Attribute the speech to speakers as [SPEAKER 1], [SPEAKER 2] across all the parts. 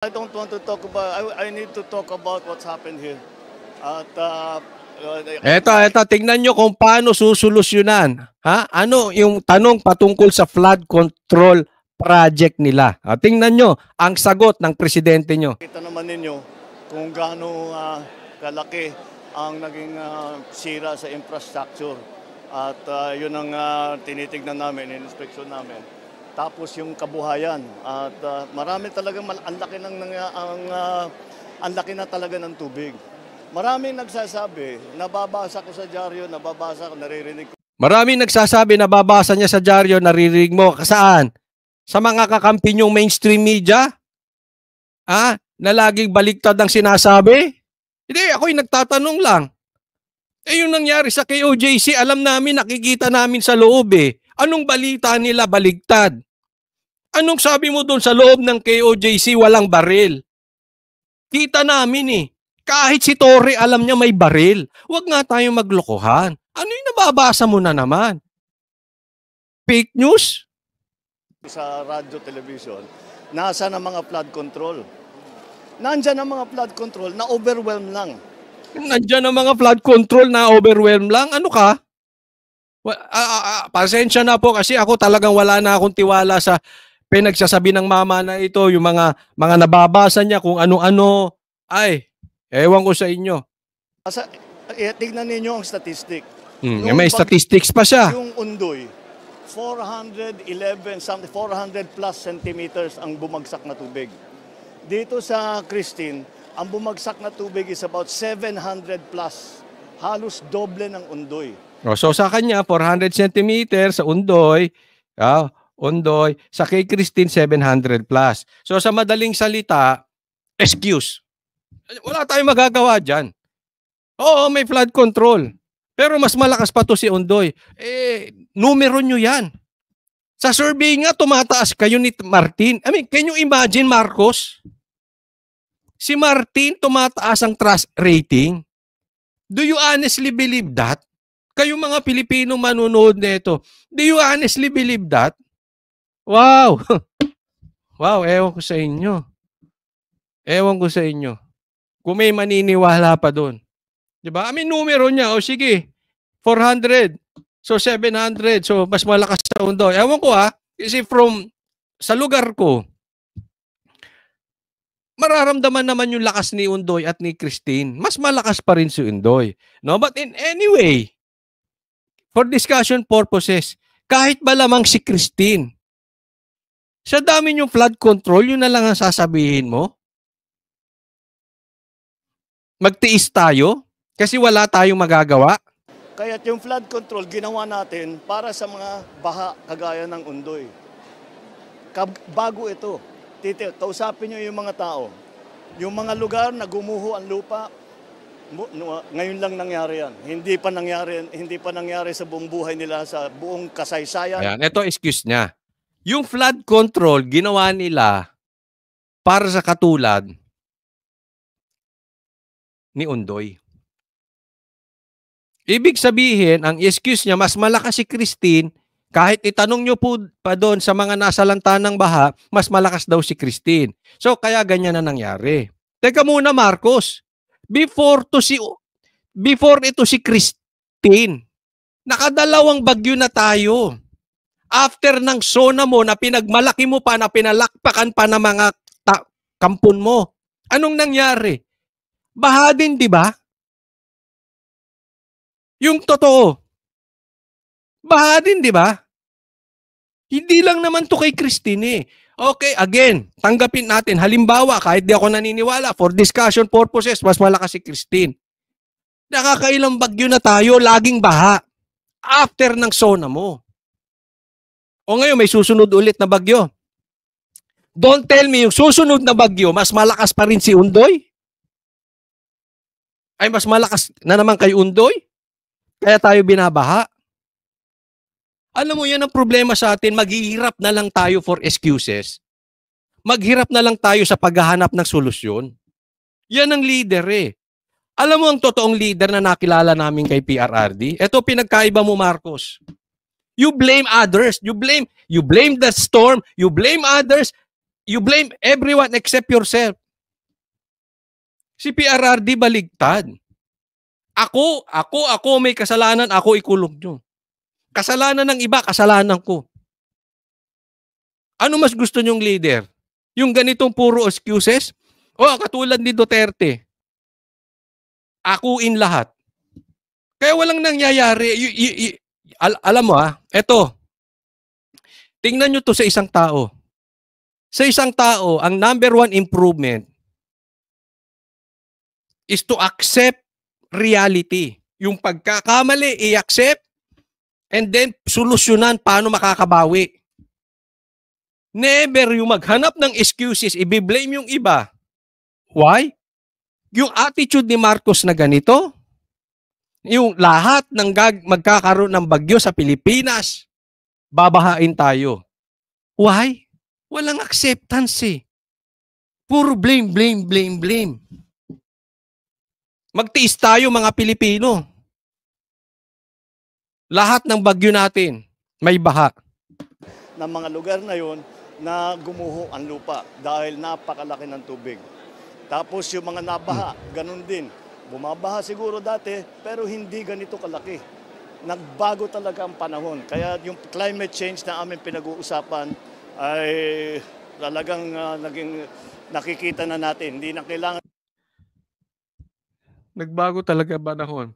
[SPEAKER 1] I don't want to talk about, I need to talk about what's happened here. At
[SPEAKER 2] Eto, tingnan nyo kung paano susolusyonan. Ha? Ano yung tanong patungkol sa flood control project nila? Tingnan nyo ang sagot ng presidente nyo.
[SPEAKER 1] kita naman ninyo kung gaano kalaki ang naging sira sa infrastructure. At yun ang tinitignan namin, in-inspection namin. Tapos yung kabuhayan. At marami talagang ang laki na talaga ng tubig. Maraming nagsasabi, nababasa ko sa dyaryo, naririnig ko.
[SPEAKER 2] Maraming nagsasabi, nababasa niya sa dyaryo, naririnig mo. Saan? Sa mga kakampi niyong mainstream media? Na laging baliktad ang sinasabi? Hindi, ako'y nagtatanong lang. Yung nangyari sa KOJC, alam namin, nakikita namin sa loob eh. Anong balita nila baligtad? Anong sabi mo doon sa loob ng KOJC walang baril? Kita namin eh. Kahit si Torre alam niya may baril. Huwag nga tayong maglokohan. Ano yung nababasa mo na naman? Fake news?
[SPEAKER 1] Sa radyo, television, nasa na mga flood control. Nandyan ang mga flood control na overwhelm lang.
[SPEAKER 2] Nandyan ang mga flood control na overwhelm lang? Ano ka? Pasensya na po kasi ako talagang wala na akong tiwala sa pinagsasabi ng mama na ito, yung mga nababasa niya kung ano-ano. Ay, ewan ko sa inyo.
[SPEAKER 1] Tignan ninyo ang statistic.
[SPEAKER 2] May statistics pa siya.
[SPEAKER 1] Yung Undoy, 400 plus centimeters ang bumagsak na tubig. Dito sa Christine, ang bumagsak na tubig is about 700 plus. Halos doble ng Undoy.
[SPEAKER 2] So sa kanya, 400 centimeters sa Undoy, sa kay Christine, 700 plus. So sa madaling salita, excuse. Wala tayong magagawa dyan. Oo, may flood control. Pero mas malakas pa to si Undoy. Numero nyo yan. Sa survey nga, tumataas kayo ni Martin. I mean, can you imagine, Marcos? Si Martin, tumataas ang trust rating. Do you honestly believe that? Kayo mga Pilipino manunood nito, do you honestly believe that? Wow! Wow, ewan ko sa inyo. Ewan ko sa inyo. Kung may maniniwala pa doon. Diba? I mean, numero niya, sige, 400. So, 700. So, mas malakas sa Undoy. Ewan ko kasi sa lugar ko, mararamdaman naman yung lakas ni Undoy at ni Christine. Mas malakas pa rin si Undoy. No? But in anyway, for discussion purposes, kahit ba lamang si Christine, sa dami yung flood control, yun na lang ang sasabihin mo? Magtiis tayo? Kasi wala tayong magagawa?
[SPEAKER 1] Kaya yung flood control, ginawa natin para sa mga baha kagaya ng Undoy. Bago ito, kausapin nyo yung mga tao. Yung mga lugar na gumuho ang lupa, ngayon lang nangyari yan. Hindi pa nangyari sa buong buhay nila, sa buong kasaysayan.
[SPEAKER 2] Ayan, ito excuse niya. Yung flood control, ginawa nila para sa katulad ni Undoy. Ibig sabihin, ang excuse niya, mas malakas si Christine, kahit itanong nyo po pa doon sa mga nasa lantanang baha, mas malakas daw si Christine. So, kaya ganyan na nangyari. Teka muna, Marcos. Before ito si Christine, nakadalawang bagyo na tayo. After ng SONA mo na pinagmalaki mo pa, na pinalakpakan pa ng mga kampon mo, anong nangyari? Baha din, di ba? Yung totoo. Baha din, di ba? Hindi lang naman to kay Christine eh. Okay, again, tanggapin natin. Halimbawa, kahit di ako naniniwala, for discussion purposes, mas malakas si Christine. Nakakailang bagyo na tayo, laging baha. After ng SONA mo. O ngayon, may susunod ulit na bagyo. Don't tell me, yung susunod na bagyo, mas malakas pa rin si Undoy? Ay, mas malakas na naman kay Undoy? Kaya tayo binabaha? Alam mo, yan ang problema sa atin. Maghihirap na lang tayo for excuses. Maghirap na lang tayo sa paghahanap ng solusyon. Yan ang leader eh. Alam mo ang totoong leader na nakilala namin kay PRRD? Ito pinagkaiba mo, Marcos. You blame others. You blame the storm. You blame others. You blame everyone except yourself. Si PRRD baligtad. Ako may kasalanan, ako ikulong nyo. Kasalanan ng iba, kasalanan ko. Ano mas gusto nyong leader? Yung ganitong puro excuses? O katulad ni Duterte. Akuin lahat. Kaya walang nangyayari. Alam mo eto. Tingnan nyo to sa isang tao. Sa isang tao, ang number one improvement is to accept reality. Yung pagkakamali, i-accept, and then solusyonan paano makakabawi. Never yung maghanap ng excuses, i-blame yung iba. Why? Yung attitude ni Marcos na ganito, yung lahat ng magkakaroon ng bagyo sa Pilipinas, babahain tayo. Why? Walang acceptance eh. Puro blame. Magtiis tayo mga Pilipino. Lahat ng bagyo natin, may baha.
[SPEAKER 1] Ng mga lugar na yon na gumuho ang lupa dahil napakalaki ng tubig. Tapos yung mga nabaha, ganun din. Bumabaha siguro dati, pero hindi ganito kalaki. Nagbago talaga ang panahon. Kaya yung climate change na aming pinag-uusapan ay talagang naging nakikita na natin. Hindi na kailangan.
[SPEAKER 2] Nagbago talaga ang panahon.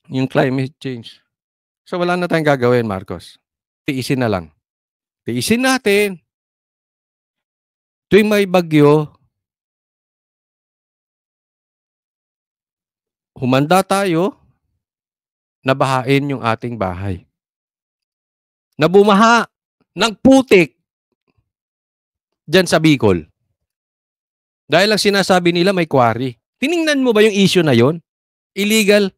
[SPEAKER 2] Yung climate change. So wala na tayong gagawin, Marcos. Tiisin na lang. Tiisin natin. Tuwing may bagyo, humanda tayo na bahain yung ating bahay. Na bumaha ng putik dyan sa Bicol. Dahil ang sinasabi nila may quarry. Tiningnan mo ba yung issue na yon? Illegal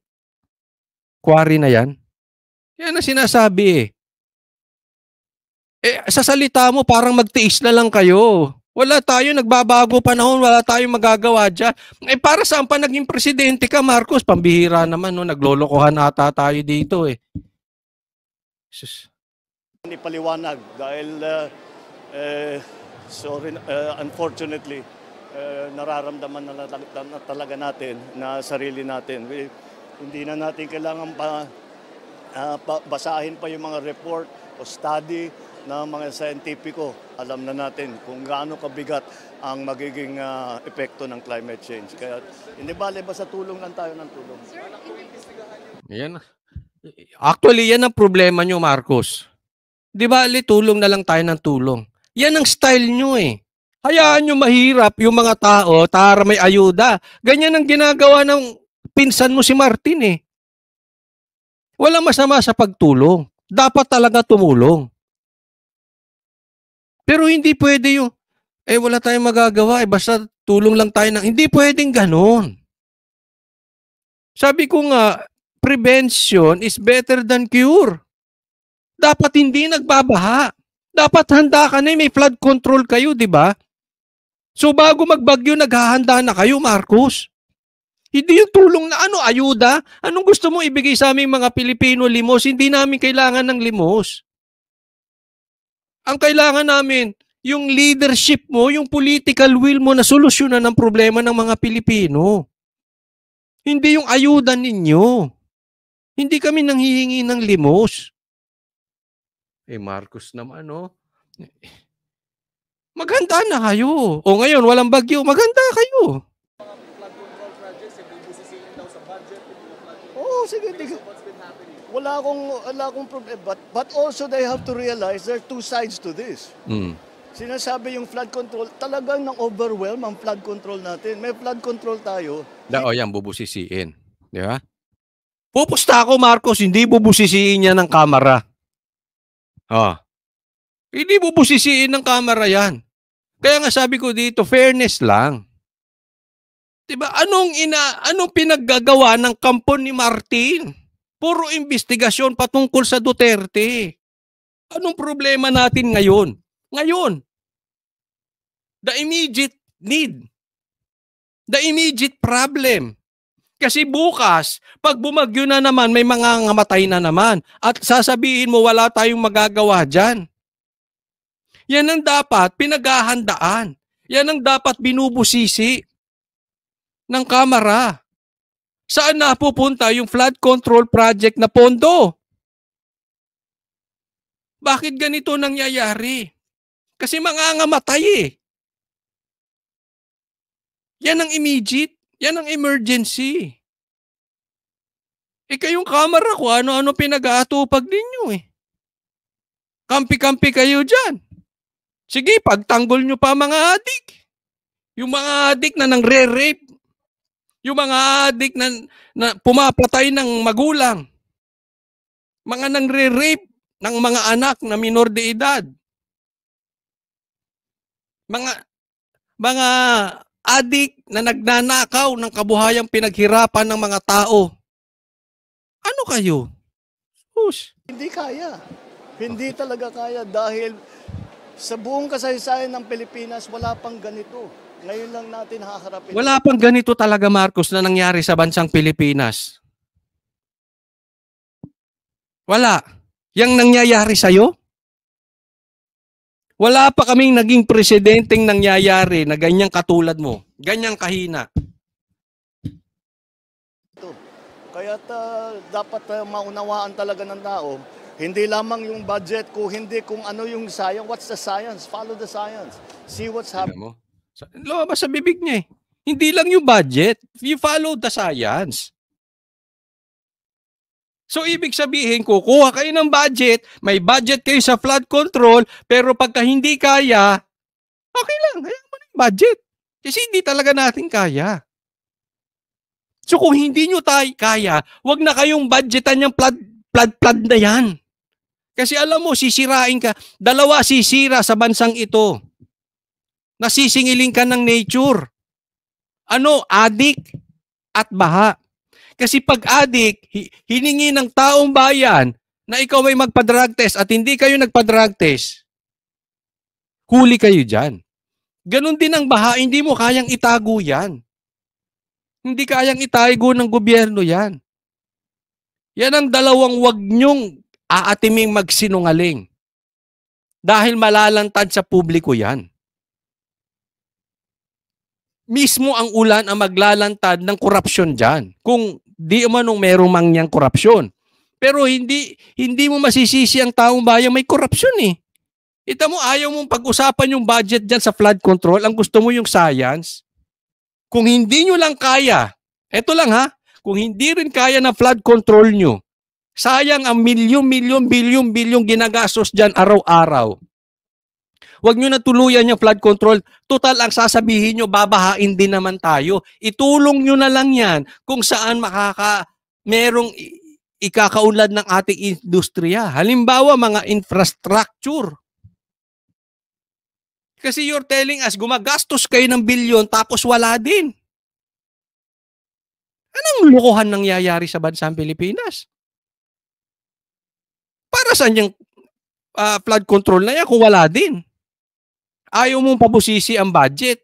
[SPEAKER 2] quarry na yan? Yan ang sinasabi sa salita mo parang magtiis na lang kayo. Wala tayo, nagbabago panahon, wala tayong magagawa dyan. Para saan pa naging presidente ka, Marcos? Pambihira naman, no? Naglolokohan ata tayo dito eh. Sus.
[SPEAKER 1] Ipaliwanag dahil unfortunately, nararamdaman na talaga natin na sarili natin. Hindi na natin kailangan basahin pa yung mga report o study ng mga scientifico. Alam na natin kung gaano kabigat ang magiging epekto ng climate change. Kaya hindi bale basta tulong lang tayo ng tulong.
[SPEAKER 2] Yan. Actually, yan ang problema nyo, Marcos. Di bale, tulong na lang tayo ng tulong. Yan ang style nyo eh. Hayaan nyo mahirap yung mga tao para may ayuda. Ganyan ang ginagawa ng pinsan mo si Martin eh. Walang masama sa pagtulong. Dapat talaga tumulong. Pero hindi pwede yung, wala tayong magagawa, basta tulong lang tayo ng, hindi pwedeng ganon. Sabi ko nga, prevention is better than cure. Dapat hindi nagbabaha. Dapat handa ka na, may flood control kayo, di ba? So bago magbagyo, naghahanda na kayo, Marcos. Hindi yung tulong na ayuda. Anong gusto mo ibigay sa aming mga Pilipino limos? Hindi namin kailangan ng limos. Ang kailangan namin, yung leadership mo, yung political will mo na solusyonan ang problema ng mga Pilipino. Hindi yung ayuda ninyo. Hindi kami nanghihingi ng limos. Marcos naman, maghanda na kayo. O ngayon, walang bagyo, maghanda kayo.
[SPEAKER 1] Oo, sige. Wala akong problem. But also they have to realize there are two sides to this. Sinasabi yung flood control, talagang nang-overwhelm ang flood control natin. May flood control tayo.
[SPEAKER 2] Yan, bubusisiin. Di ba? Pupusta ako, Marcos, hindi bubusisiin niya ng kamera. Hindi bubusisiin ng kamera yan. Kaya nga sabi ko dito, fairness lang. Diba? Anong pinaggagawa ng kampo ni Martin? Puro investigasyon patungkol sa Duterte. Anong problema natin ngayon? Ngayon, the immediate need, the immediate problem. Kasi bukas, pag bumagyo na naman, may mga ngamatay na naman. At sasabihin mo, wala tayong magagawa dyan. Yan ang dapat pinaghahandaan. Yan ang dapat binubusisi ng Kamara. Saan napupunta yung flood control project na pondo? Bakit ganito nangyayari? Kasi mangangamatay eh. Yan ang immediate. Yan ang emergency. Kayong Kamara ko, ano-ano pinag-aatupag ninyo eh. Kampi-kampi kayo dyan. Sige, pagtanggol nyo pa mga adik. Yung mga adik na nangre-rape. Yung mga adik na pumapatay ng magulang. Mga nangre-rape ng mga anak na minor de edad. Mga adik na nagnanakaw ng kabuhayang pinaghirapan ng mga tao. Ano kayo?
[SPEAKER 1] Hindi kaya. Hindi talaga kaya dahil sa buong kasaysayan ng Pilipinas, wala pang ganito. Ngayon lang natin haharapin.
[SPEAKER 2] Wala pang ganito talaga, Marcos, na nangyari sa bansang Pilipinas. Wala. Yang nangyayari sa'yo? Wala pa kaming naging presidenteng nangyayari na ganyang katulad mo. Ganyang kahina.
[SPEAKER 1] Kaya dapat maunawaan talaga ng tao, hindi lamang yung budget, kung ano yung science. What's the science? Follow the science. See what's happening.
[SPEAKER 2] Lumabas sa bibig niya eh. Hindi lang yung budget. You follow the science. So, ibig sabihin, kukuha kayo ng budget, may budget kayo sa flood control, pero pagka hindi kaya, okay lang, hayaan mo na yung budget. Kasi hindi talaga natin kaya. So, kung hindi nyo kaya, wag na kayong budgetan yung flood na yan. Kasi alam mo, sisirain ka. Dalawa sisira sa bansang ito. Nasisingiling ka ng nature. Ano? Adik at baha. Kasi pag adik, hiningi ng taong bayan na ikaw ay magpa-drug test at hindi kayo nagpa-drug test, huli kayo dyan. Ganon din ang baha, hindi mo kayang itago yan. Hindi kayang itago ng gobyerno yan. Yan ang dalawang wag nyong aatiming magsinungaling. Dahil malalantad sa publiko yan. Mismo ang ulan ang maglalantad ng korupsyon dyan. Kung di manong merong mangyang korupsyon. Pero hindi mo masisisi ang taong bayan may korupsyon eh. Ita mo, ayaw mong pag-usapan yung budget dyan sa flood control. Ang gusto mo yung science. Kung hindi nyo lang kaya, eto lang ha, kung hindi rin kaya na flood control nyo, sayang ang bilyon ginagastos dyan araw-araw. Huwag nyo na tuluyan yung flood control. Total, ang sasabihin nyo, babahain din naman tayo. Itulong nyo na lang yan kung saan merong ikakaunlad ng ating industriya. Halimbawa, mga infrastructure. Kasi you're telling us, gumagastos kayo ng bilyon tapos wala din. Anong lokohan nangyayari sa bansang Pilipinas? Para saan yung flood control na yan kung wala din? Ayaw mong pabusisi ang budget.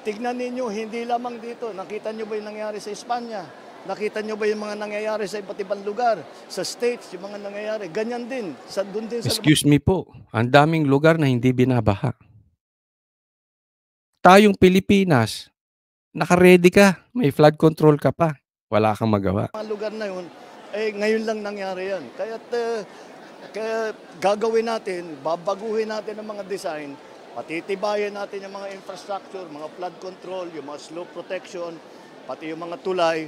[SPEAKER 1] Tignan ninyo, hindi lamang dito. Nakita nyo ba yung nangyari sa Espanya? Nakita nyo ba yung mga nangyayari sa iba't ibang lugar? Sa States, yung mga nangyayari. Ganyan din. Doon din sa
[SPEAKER 2] Excuse me po. Ang daming lugar na hindi binabaha. Tayong Pilipinas, naka-ready ka. May flood control ka pa. Wala kang magawa.
[SPEAKER 1] mga lugar na yun, ngayon lang nangyari yan. Kaya gagawin natin, babaguhin natin ang mga design, patitibayan natin yung mga infrastructure, mga flood control, yung mga slope protection, pati yung mga tulay.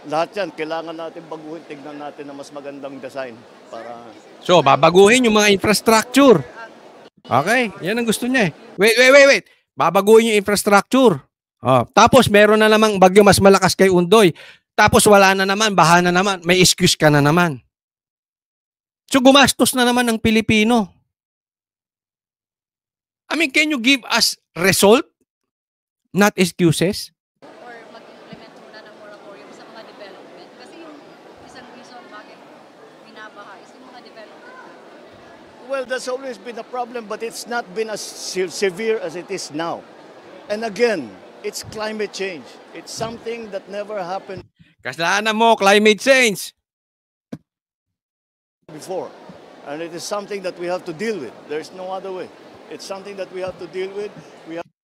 [SPEAKER 1] Lahat yan, kailangan natin baguhin, tignan natin na mas magandang design.
[SPEAKER 2] So, babaguhin yung mga infrastructure. Okay, yan ang gusto niya eh. Wait. Babaguhin yung infrastructure. Tapos meron na namang bagyo mas malakas kay Undoy. Tapos wala na naman, baha na naman, may excuse ka na naman. So gumastos na naman ang Pilipino. I mean, can you give us result? Not excuses?
[SPEAKER 3] Or mag-implement muna ng moratorium sa mga development. Kasi yung isang reason bakit binabaha is yung mga development.
[SPEAKER 1] Well, that's always been a problem, but it's not been as severe as it is now. And again, it's climate change. It's something that never happened
[SPEAKER 2] Kasalanan mo, climate change.
[SPEAKER 1] before. And it is something that we have to deal with. There's no other way. It's something that we have to deal with.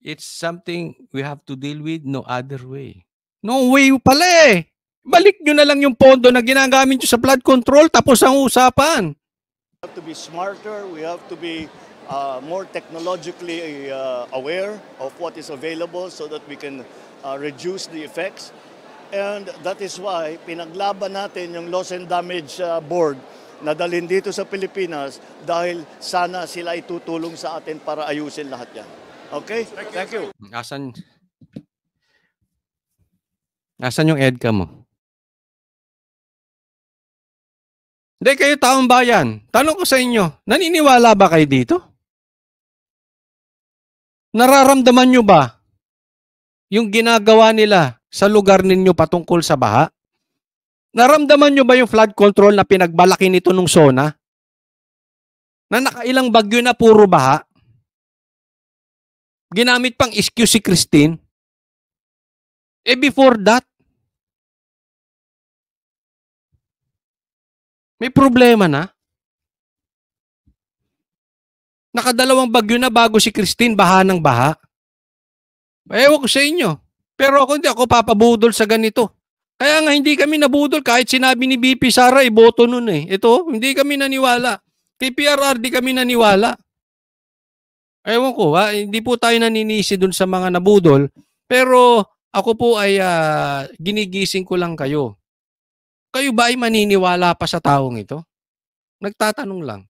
[SPEAKER 2] It's something we have to deal with, no other way. No way pala eh. Balik nyo na lang yung pondo na ginagamit nyo sa flood control, tapos ang usapan.
[SPEAKER 1] We have to be smarter. We have to be more technologically aware of what is available so that we can reduce the effects. And that is why pinaglaban natin yung Loss and Damage Board na dalhin dito sa Pilipinas dahil sana sila itutulong sa atin para ayusin lahat yan. Okay? Thank you.
[SPEAKER 2] Asan yung EDCA mo? Hindi, kayo taong bayan. Tanong ko sa inyo, naniniwala ba kayo dito? Nararamdaman nyo ba yung ginagawa nila sa lugar ninyo patungkol sa baha? Naramdaman nyo ba yung flood control na pinagbalaki nito nung SONA? Na nakailang bagyo na puro baha? Ginamit pang excuse si Christine? Eh before that, may problema na. Nakadalawang bagyo na bago si Christine, baha ng baha. Ewan ko sa inyo. Pero ako hindi ako papabudol sa ganito. Kaya nga hindi kami nabudol kahit sinabi ni BP Sara, iboto nun eh. Ito, hindi kami naniwala. Kay PRR, di kami naniwala. Ewan ko hindi po tayo naninisi dun sa mga nabudol. Pero ako po ay ginigising ko lang kayo. Kayo ba ay maniniwala pa sa taong ito? Nagtatanong lang.